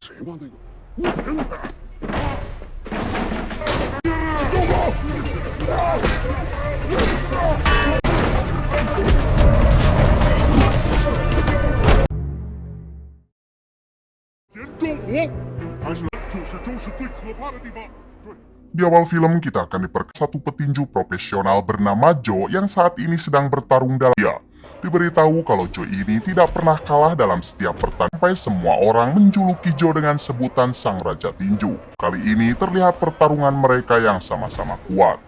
谁吗？那个？田中府，还是这是周氏最可怕的地方。对。Di awal film kita akan diperkenalkan satu petinju profesional bernama Joe yang saat ini sedang bertarung dalam dia. Diberitahu kalau Joe ini tidak pernah kalah dalam setiap pertandingan sampai semua orang menjuluki Joe dengan sebutan Sang Raja Tinju. Kali ini terlihat pertarungan mereka yang sama-sama kuat.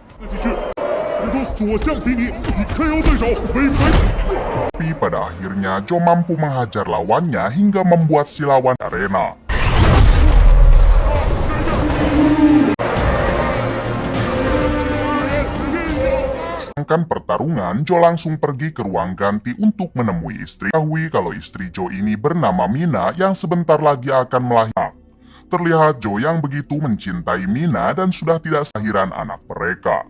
Tapi pada akhirnya Joe mampu menghajar lawannya hingga membuat si lawan arena. Sedangkan pertarungan, Joe langsung pergi ke ruang ganti untuk menemui istri. Ketahui kalau istri Joe ini bernama Mina yang sebentar lagi akan melahirkan. Terlihat Joe yang begitu mencintai Mina dan sudah tidak kelahiran anak mereka.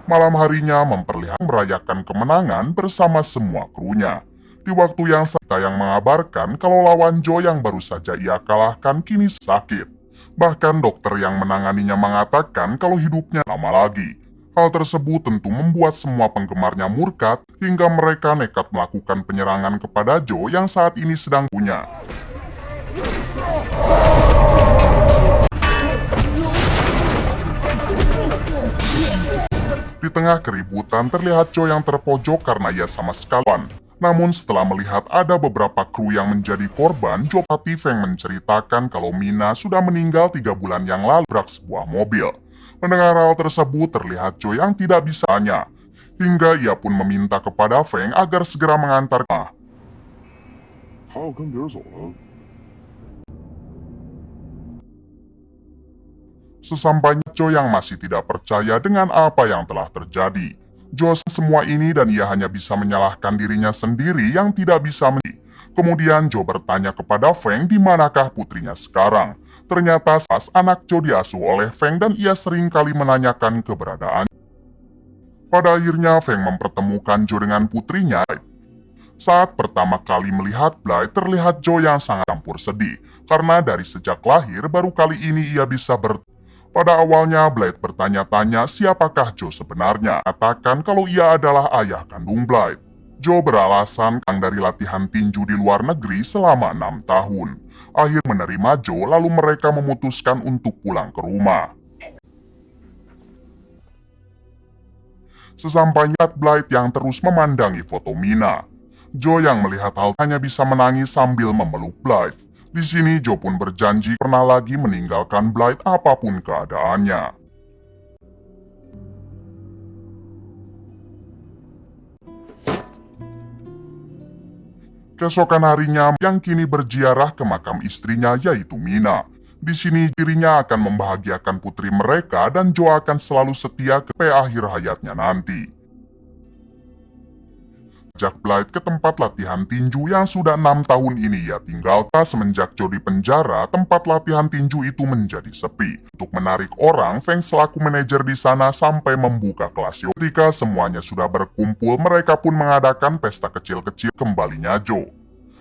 Malam harinya memperlihatkan merayakan kemenangan bersama semua krunya. Di waktu yang yang mengabarkan kalau lawan Joe yang baru saja ia kalahkan kini sakit. Bahkan dokter yang menanganinya mengatakan kalau hidupnya lama lagi. Hal tersebut tentu membuat semua penggemarnya murka hingga mereka nekat melakukan penyerangan kepada Joe yang saat ini sedang punya. Di tengah keributan terlihat Joe yang terpojok karena ia sama sekali. Namun setelah melihat ada beberapa kru yang menjadi korban, Joe Feng menceritakan kalau Mina sudah meninggal 3 bulan yang lalu tabrak sebuah mobil. Mendengar hal tersebut terlihat Joe yang tidak bisanya. Hingga ia pun meminta kepada Feng agar segera mengantarnya. Sesampainya Joe yang masih tidak percaya dengan apa yang telah terjadi. Joe semua ini dan ia hanya bisa menyalahkan dirinya sendiri yang tidak bisa Kemudian Joe bertanya kepada Feng di manakah putrinya sekarang. Ternyata anak Joe diasuh oleh Feng dan ia sering kali menanyakan keberadaan. Pada akhirnya Feng mempertemukan Joe dengan putrinya. Saat pertama kali melihat Blight terlihat Joe yang sangat campur sedih. Karena dari sejak lahir baru kali ini ia bisa Pada awalnya, Blight bertanya-tanya siapakah Joe sebenarnya. Katakan kalau ia adalah ayah kandung Blight. Joe beralasan dari latihan tinju di luar negeri selama 6 tahun. Akhir menerima Joe, lalu mereka memutuskan untuk pulang ke rumah. Sesampainya Blight yang terus memandangi foto Mina. Joe yang melihat hal hanya bisa menangis sambil memeluk Blight. Di sini Joe pun berjanji pernah lagi meninggalkan Blight apapun keadaannya. Keesokan harinya yang kini berziarah ke makam istrinya yaitu Mina. Di sini dirinya akan membahagiakan putri mereka dan Joe akan selalu setia ke akhir hayatnya nanti. Ajak Blight ke tempat latihan tinju yang sudah 6 tahun ini ia tinggalkan. Semenjak Joe di penjara, tempat latihan tinju itu menjadi sepi. Untuk menarik orang, Feng selaku manajer di sana sampai membuka kelas yoga. Ketika semuanya sudah berkumpul, mereka pun mengadakan pesta kecil-kecil kembalinya Joe.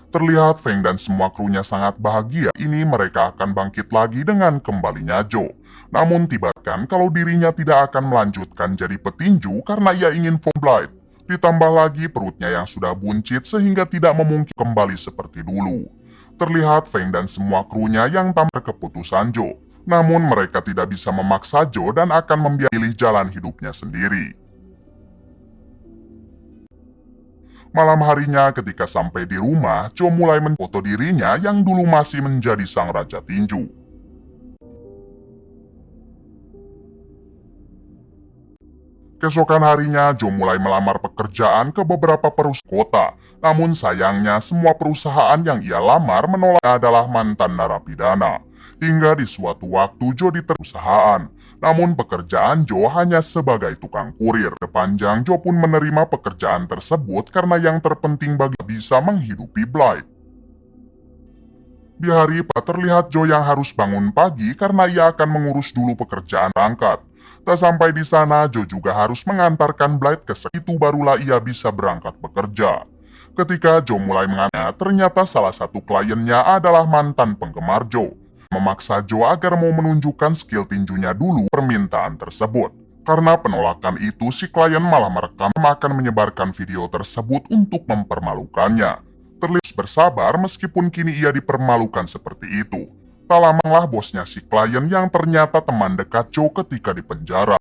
Terlihat Feng dan semua krunya sangat bahagia. Ini mereka akan bangkit lagi dengan kembalinya Joe. Namun tibakan kalau dirinya tidak akan melanjutkan jadi petinju karena ia ingin Blight. Ditambah lagi perutnya yang sudah buncit sehingga tidak memungkinkan kembali seperti dulu. Terlihat Feng dan semua krunya yang tampil keputusan Joe. Namun mereka tidak bisa memaksa Joe dan akan memilih jalan hidupnya sendiri. Malam harinya ketika sampai di rumah, Joe mulai memfoto dirinya yang dulu masih menjadi sang raja tinju. Keesokan harinya, Joe mulai melamar pekerjaan ke beberapa perusahaan kota. Namun sayangnya, semua perusahaan yang ia lamar menolaknya adalah mantan narapidana. Hingga di suatu waktu, Joe diterima perusahaan. Namun pekerjaan Joe hanya sebagai tukang kurir. Sepanjang Joe pun menerima pekerjaan tersebut karena yang terpenting bagi bisa menghidupi Blight. Di hari terlihat Joe yang harus bangun pagi karena ia akan mengurus dulu pekerjaan berangkat. Tak sampai di sana, Joe juga harus mengantarkan Blythe ke sekolah. Itu barulah ia bisa berangkat bekerja. Ketika Joe mulai mengantarnya, ternyata salah satu kliennya adalah mantan penggemar Joe. Memaksa Joe agar mau menunjukkan skill tinjunya dulu permintaan tersebut. Karena penolakan itu, si klien malah merekam akan menyebarkan video tersebut untuk mempermalukannya. Terlihat bersabar meskipun kini ia dipermalukan seperti itu. Tak lamalah bosnya si klien yang ternyata teman dekat Joe ketika di penjara.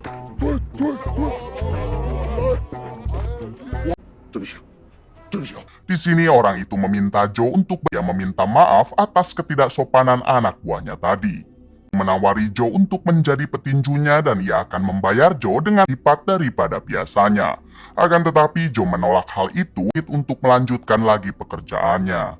Di sini orang itu meminta Joe untuk meminta maaf atas ketidaksopanan anak buahnya tadi. Menawari Joe untuk menjadi petinjunya dan ia akan membayar Joe dengan lipat daripada biasanya. Akan tetapi Joe menolak hal itu untuk melanjutkan lagi pekerjaannya.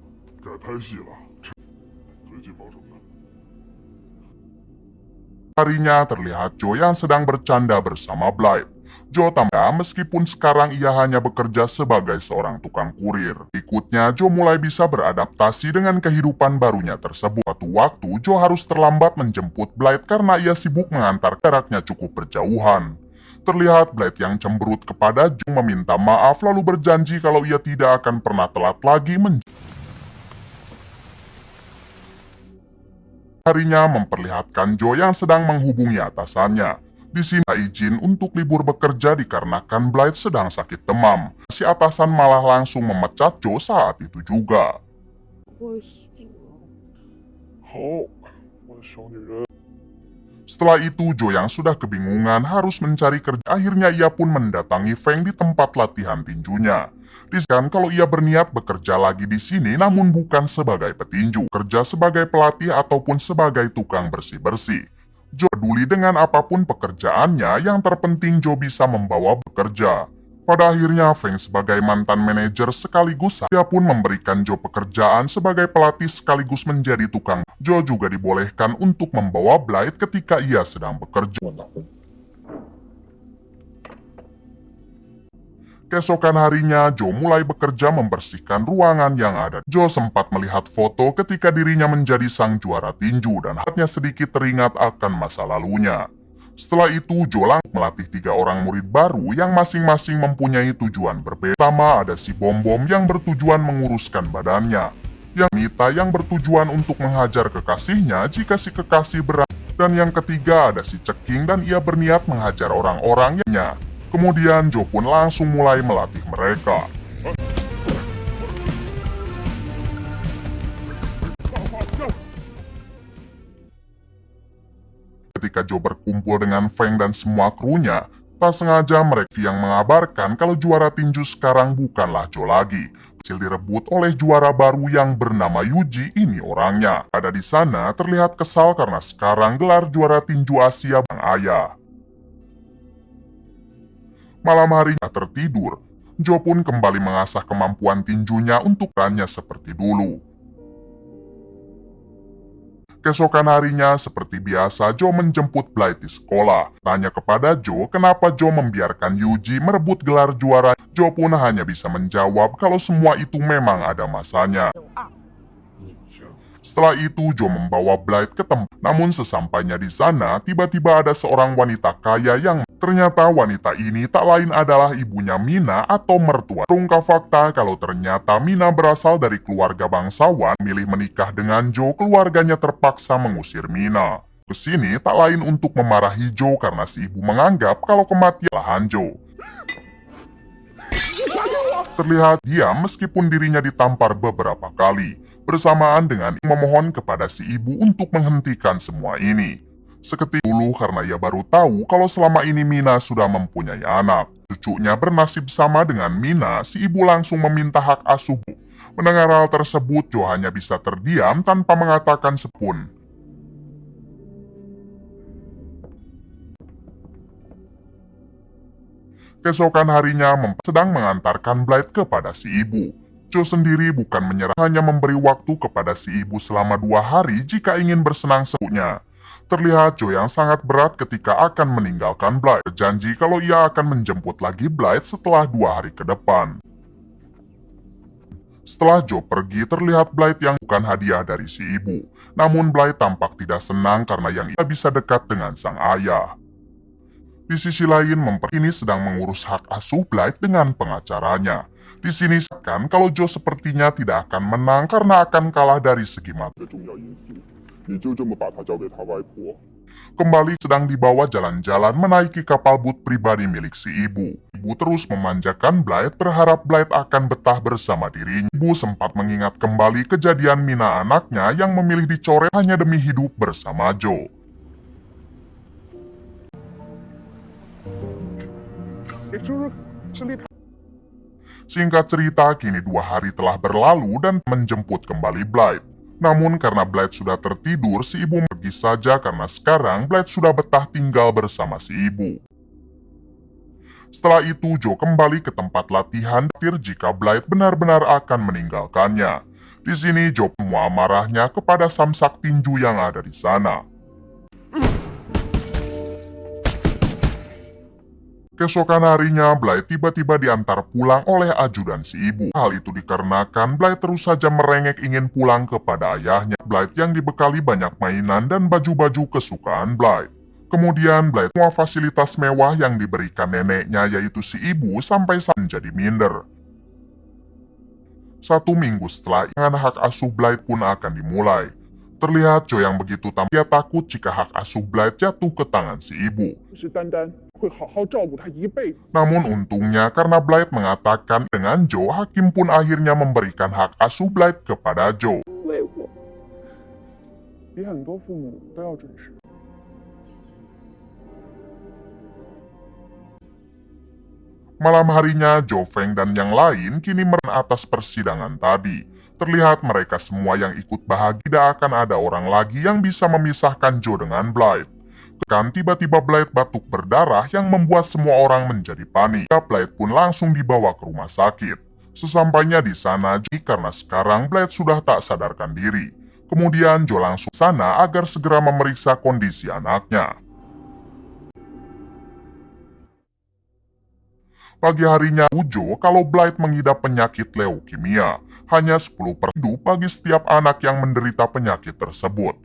Harinya terlihat Joe yang sedang bercanda bersama Blythe. Joe tambah meskipun sekarang ia hanya bekerja sebagai seorang tukang kurir. Berikutnya Joe mulai bisa beradaptasi dengan kehidupan barunya tersebut. Suatu waktu Joe harus terlambat menjemput Blythe karena ia sibuk mengantar, jaraknya cukup berjauhan. Terlihat Blythe yang cemberut kepada Joe meminta maaf lalu berjanji kalau ia tidak akan pernah telat lagi harinya memperlihatkan Joe yang sedang menghubungi atasannya. Di sini izin untuk libur bekerja dikarenakan Blythe sedang sakit demam. Si atasan malah langsung memecat Joe saat itu juga. Setelah itu Joe yang sudah kebingungan harus mencari kerja. Akhirnya ia pun mendatangi Feng di tempat latihan tinjunya. Disini kalau ia berniat bekerja lagi di sini namun bukan sebagai petinju, kerja sebagai pelatih ataupun sebagai tukang bersih-bersih. Joe peduli dengan apapun pekerjaannya, yang terpenting Joe bisa membawa bekerja. Pada akhirnya Feng sebagai mantan manajer sekaligus dia pun memberikan Joe pekerjaan sebagai pelatih sekaligus menjadi tukang. Joe juga dibolehkan untuk membawa Blythe ketika ia sedang bekerja. Keesokan harinya, Joe mulai bekerja membersihkan ruangan yang ada. Joe sempat melihat foto ketika dirinya menjadi sang juara tinju dan hatinya sedikit teringat akan masa lalunya. Setelah itu, Joe langsung melatih 3 orang murid baru yang masing-masing mempunyai tujuan berbeda. Pertama ada si Bom-Bom yang bertujuan menguruskan badannya. Yang Nita yang bertujuan untuk menghajar kekasihnya jika si kekasih berat. Dan yang ketiga ada si Ceking dan ia berniat menghajar orang-orang yang Kemudian Joe pun langsung mulai melatih mereka. Ketika Joe berkumpul dengan Feng dan semua krunya, tak sengaja mereka yang mengabarkan kalau juara tinju sekarang bukanlah Joe lagi. Hasil direbut oleh juara baru yang bernama Yuji, ini orangnya. Ada di sana terlihat kesal karena sekarang gelar juara tinju Asia Bang Ayah. Malam harinya tertidur, Joe pun kembali mengasah kemampuan tinjunya untuk perannya seperti dulu. Keesokan harinya, seperti biasa, Joe menjemput Blythe di sekolah. Tanya kepada Joe kenapa Joe membiarkan Yuji merebut gelar juara. Joe pun hanya bisa menjawab kalau semua itu memang ada masanya. Setelah itu, Joe membawa Blythe ke tempat. Namun sesampainya di sana, tiba-tiba ada seorang wanita kaya yang ternyata wanita ini tak lain adalah ibunya Mina atau mertua. Terungkap fakta kalau ternyata Mina berasal dari keluarga bangsawan. Milih menikah dengan Joe, keluarganya terpaksa mengusir Mina. Kesini tak lain untuk memarahi Joe karena si ibu menganggap kalau kematian lahan Joe. Terlihat diam meskipun dirinya ditampar beberapa kali. Bersamaan dengan memohon kepada si ibu untuk menghentikan semua ini. Seketika dulu karena ia baru tahu kalau selama ini Mina sudah mempunyai anak. Cucunya bernasib sama dengan Mina, si ibu langsung meminta hak asuh. Mendengar hal tersebut, Joe hanya bisa terdiam tanpa mengatakan sepun. Keesokan harinya sedang mengantarkan Blythe kepada si ibu. Joe sendiri bukan menyerah, hanya memberi waktu kepada si ibu selama 2 hari jika ingin bersenang senangnya. Terlihat Joe yang sangat berat ketika akan meninggalkan Blythe. Berjanji kalau ia akan menjemput lagi Blythe setelah 2 hari ke depan. Setelah Joe pergi, terlihat Blythe yang bukan hadiah dari si ibu. Namun Blythe tampak tidak senang karena yang ia bisa dekat dengan sang ayah. Di sisi lain, ini sedang mengurus hak asuh Blythe dengan pengacaranya. Di sini kan kalau Joe sepertinya tidak akan menang karena akan kalah dari segi materi. Kembali sedang dibawa jalan-jalan menaiki kapal boot pribadi milik si ibu. Ibu terus memanjakan Blythe berharap Blythe akan betah bersama dirinya. Ibu sempat mengingat kembali kejadian Mina anaknya yang memilih dicoret hanya demi hidup bersama Joe. Singkat cerita, kini 2 hari telah berlalu dan menjemput kembali Blythe. Namun karena Blythe sudah tertidur, si ibu pergi saja karena sekarang Blythe sudah betah tinggal bersama si ibu. Setelah itu, Joe kembali ke tempat latihan jika Blythe benar-benar akan meninggalkannya. Di sini, Joe semua amarahnya kepada samsak tinju yang ada di sana. Keesokan harinya, Blythe tiba-tiba diantar pulang oleh ajudan si ibu. Hal itu dikarenakan Blythe terus saja merengek ingin pulang kepada ayahnya. Blythe yang dibekali banyak mainan dan baju-baju kesukaan Blythe. Kemudian Blythe semua fasilitas mewah yang diberikan neneknya yaitu si ibu sampai menjadi minder. 1 minggu setelah hak asuh Blythe pun akan dimulai. Terlihat Joe yang begitu tampil, dia takut jika hak asuh Blythe jatuh ke tangan si ibu. Namun untungnya karena Blythe mengatakan dengan Joe, hakim pun akhirnya memberikan hak asuh Blythe kepada Joe. Malam harinya, Joe Feng dan yang lain kini atas persidangan tadi. Terlihat mereka semua yang ikut bahagia, tidak akan ada orang lagi yang bisa memisahkan Joe dengan Blythe. Kan tiba-tiba Blythe batuk berdarah yang membuat semua orang menjadi panik. Blythe pun langsung dibawa ke rumah sakit. Sesampainya di sana, karena sekarang Blythe sudah tak sadarkan diri. Kemudian Joe langsung ke sana agar segera memeriksa kondisi anaknya. Pagi harinya, Joe kalau Blythe mengidap penyakit leukemia. Hanya 10% hidup bagi setiap anak yang menderita penyakit tersebut.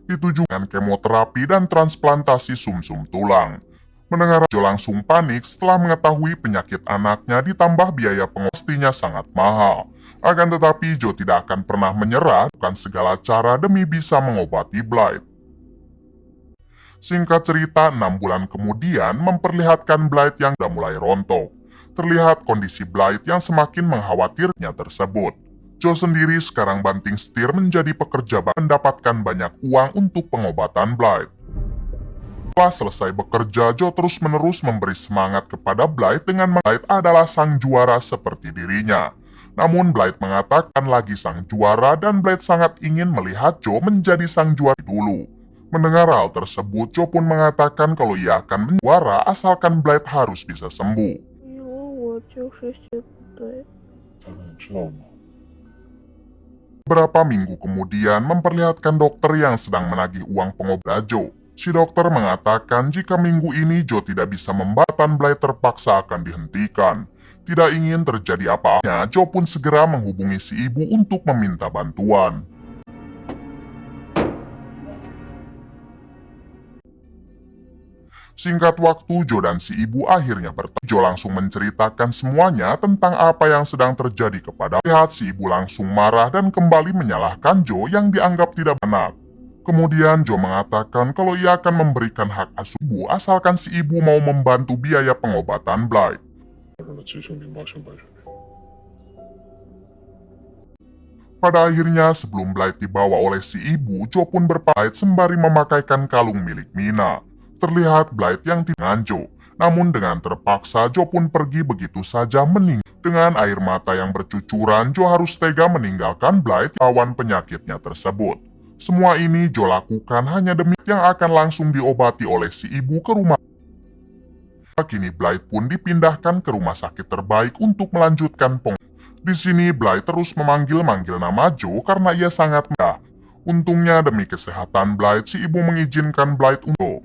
Itu juga dengan kemoterapi dan transplantasi sumsum tulang. Mendengar Joe langsung panik setelah mengetahui penyakit anaknya ditambah biaya pengobatiannya sangat mahal. Akan tetapi Joe tidak akan pernah menyerah, bukan segala cara demi bisa mengobati Blythe. Singkat cerita, 6 bulan kemudian memperlihatkan Blythe yang sudah mulai rontok. Terlihat kondisi Blythe yang semakin mengkhawatirkannya tersebut. Joe sendiri sekarang banting setir menjadi pekerja mendapatkan banyak uang untuk pengobatan Blythe. Setelah selesai bekerja, Joe terus-menerus memberi semangat kepada Blythe dengan Blythe adalah sang juara seperti dirinya. Namun Blythe mengatakan lagi sang juara dan Blythe sangat ingin melihat Joe menjadi sang juara dulu. Mendengar hal tersebut, Joe pun mengatakan kalau ia akan menjuara asalkan Blythe harus bisa sembuh. Beberapa minggu kemudian memperlihatkan dokter yang sedang menagih uang pengobatan Joe. Si dokter mengatakan jika minggu ini Joe tidak bisa membatan Blythe terpaksa akan dihentikan. Tidak ingin terjadi apa-apa, Joe pun segera menghubungi si ibu untuk meminta bantuan. Singkat waktu, Joe dan si ibu akhirnya bertemu. Joe langsung menceritakan semuanya tentang apa yang sedang terjadi kepada. Lihat si ibu langsung marah dan kembali menyalahkan Joe yang dianggap tidak benar. Kemudian Joe mengatakan kalau ia akan memberikan hak asuh ibu asalkan si ibu mau membantu biaya pengobatan Blythe. Pada akhirnya sebelum Blythe dibawa oleh si ibu, Joe pun berpamit sembari memakaikan kalung milik Mina. Terlihat Blythe yang dengan Joe, namun dengan terpaksa Joe pun pergi begitu saja meninggal. Dengan air mata yang bercucuran, Joe harus tega meninggalkan Blythe lawan penyakitnya tersebut. Semua ini Joe lakukan hanya demi yang akan langsung diobati oleh si ibu ke rumah. Kini Blythe pun dipindahkan ke rumah sakit terbaik untuk melanjutkan Di sini Blythe terus memanggil-manggil nama Joe karena ia sangat mudah. Untungnya demi kesehatan Blythe, si ibu mengizinkan Blythe untuk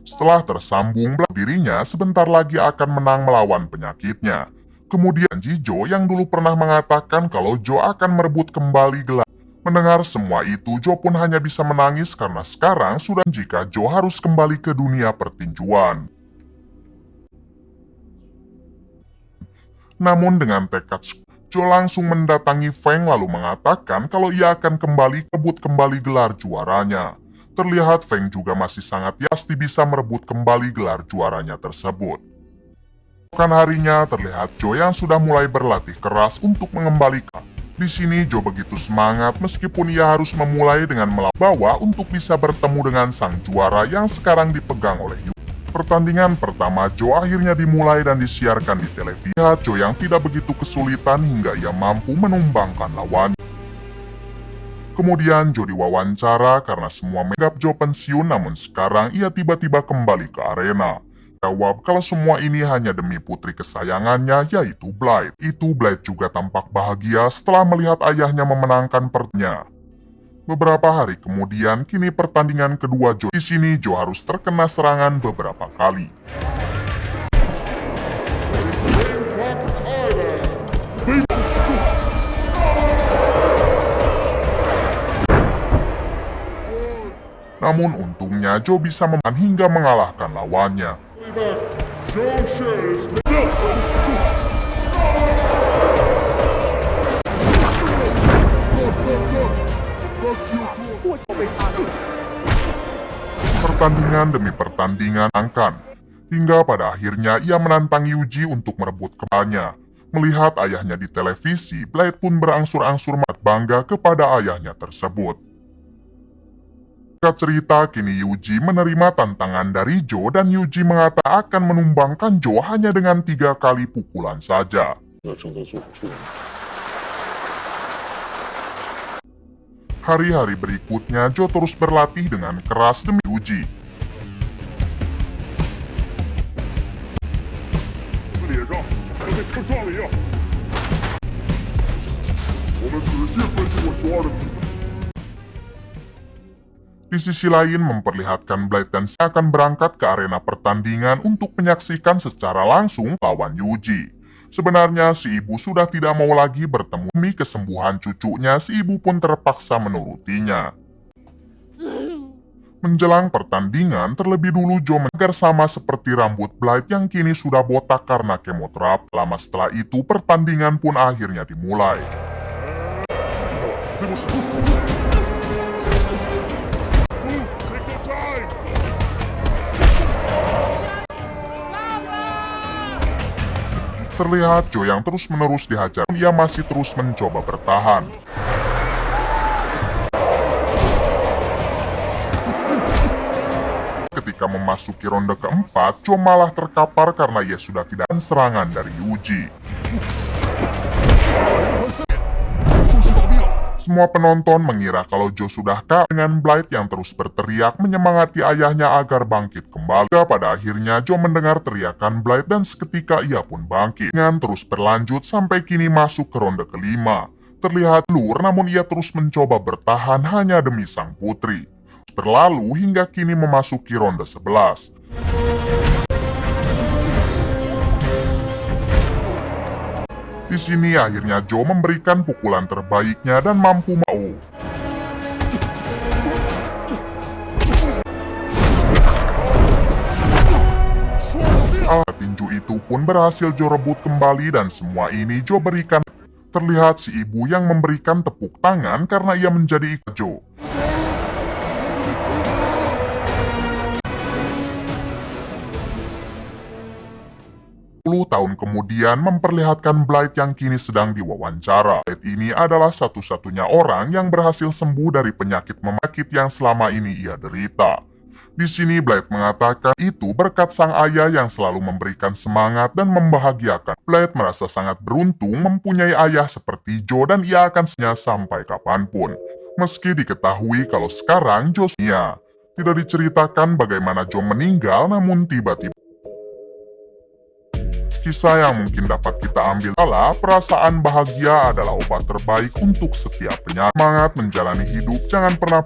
setelah tersambung, dirinya sebentar lagi akan menang melawan penyakitnya. Kemudian Joe yang dulu pernah mengatakan kalau Joe akan merebut kembali gelar. Mendengar semua itu, Joe pun hanya bisa menangis karena sekarang sudah jika Joe harus kembali ke dunia pertinjuan. Namun dengan tekad, Joe langsung mendatangi Feng lalu mengatakan kalau ia akan rebut kembali gelar juaranya. Terlihat Feng juga masih sangat pasti bisa merebut kembali gelar juaranya tersebut. Bukan harinya, terlihat Joe yang sudah mulai berlatih keras untuk mengembalikan. Di sini Joe begitu semangat meskipun ia harus memulai dengan melawan untuk bisa bertemu dengan sang juara yang sekarang dipegang oleh Yu. Pertandingan pertama Joe akhirnya dimulai dan disiarkan di televisi. Joe yang tidak begitu kesulitan hingga ia mampu menumbangkan lawannya. Kemudian Joe diwawancara karena semua menganggap Joe pensiun, namun sekarang ia tiba-tiba kembali ke arena. Jawab kalau semua ini hanya demi putri kesayangannya yaitu Blythe. Blythe juga tampak bahagia setelah melihat ayahnya memenangkan pertandingan. Beberapa hari kemudian, kini pertandingan kedua Joe. Di sini Joe harus terkena serangan beberapa kali. Namun untungnya Joe bisa memenang hingga mengalahkan lawannya. Pertandingan demi pertandingan hingga pada akhirnya ia menantang Yuji untuk merebut kembalinya. Melihat ayahnya di televisi, Blythe pun berangsur-angsur bangga kepada ayahnya tersebut. Singkat cerita, kini Yuji menerima tantangan dari Joe dan Yuji mengatakan akan menumbangkan Joe hanya dengan 3 kali pukulan saja. Hari-hari berikutnya, Joe terus berlatih dengan keras demi Yuji. Di sisi lain memperlihatkan Blythe dan akan berangkat ke arena pertandingan untuk menyaksikan secara langsung lawan Yuji. Sebenarnya si ibu sudah tidak mau lagi bertemu. Demi kesembuhan cucunya, si ibu pun terpaksa menurutinya. Menjelang pertandingan, terlebih dulu Joe agar sama seperti rambut Blythe yang kini sudah botak karena kemoterapi. Lama setelah itu, pertandingan pun akhirnya dimulai. Terlihat Joe yang terus-menerus dihajar, ia masih terus mencoba bertahan. Ketika memasuki ronde keempat, Joe malah terkapar karena ia sudah tidak ada serangan dari Yuji. Semua penonton mengira kalau Joe sudah kalah dengan Blythe yang terus berteriak menyemangati ayahnya agar bangkit kembali. Pada akhirnya Joe mendengar teriakan Blythe dan seketika ia pun bangkit. Dengan terus berlanjut sampai kini masuk ke ronde kelima. Terlihat lur namun ia terus mencoba bertahan hanya demi sang putri. Berlalu hingga kini memasuki ronde 11. Di sini akhirnya Joe memberikan pukulan terbaiknya dan mampu mau. Alat tinju itu pun berhasil Joe rebut kembali dan semua ini Joe berikan. Terlihat si ibu yang memberikan tepuk tangan karena ia menjadi ikat Joe. 10 tahun kemudian memperlihatkan Blythe yang kini sedang diwawancara. Blythe ini adalah satu-satunya orang yang berhasil sembuh dari penyakit yang selama ini ia derita. Di sini Blythe mengatakan itu berkat sang ayah yang selalu memberikan semangat dan membahagiakan. Blythe merasa sangat beruntung mempunyai ayah seperti Joe dan ia akan sampai kapanpun. Meski diketahui kalau sekarang Joe tidak diceritakan bagaimana Joe meninggal, namun tiba-tiba kisah yang mungkin dapat kita ambil adalah perasaan bahagia adalah obat terbaik untuk setiap penyakit. Semangat menjalani hidup, jangan pernah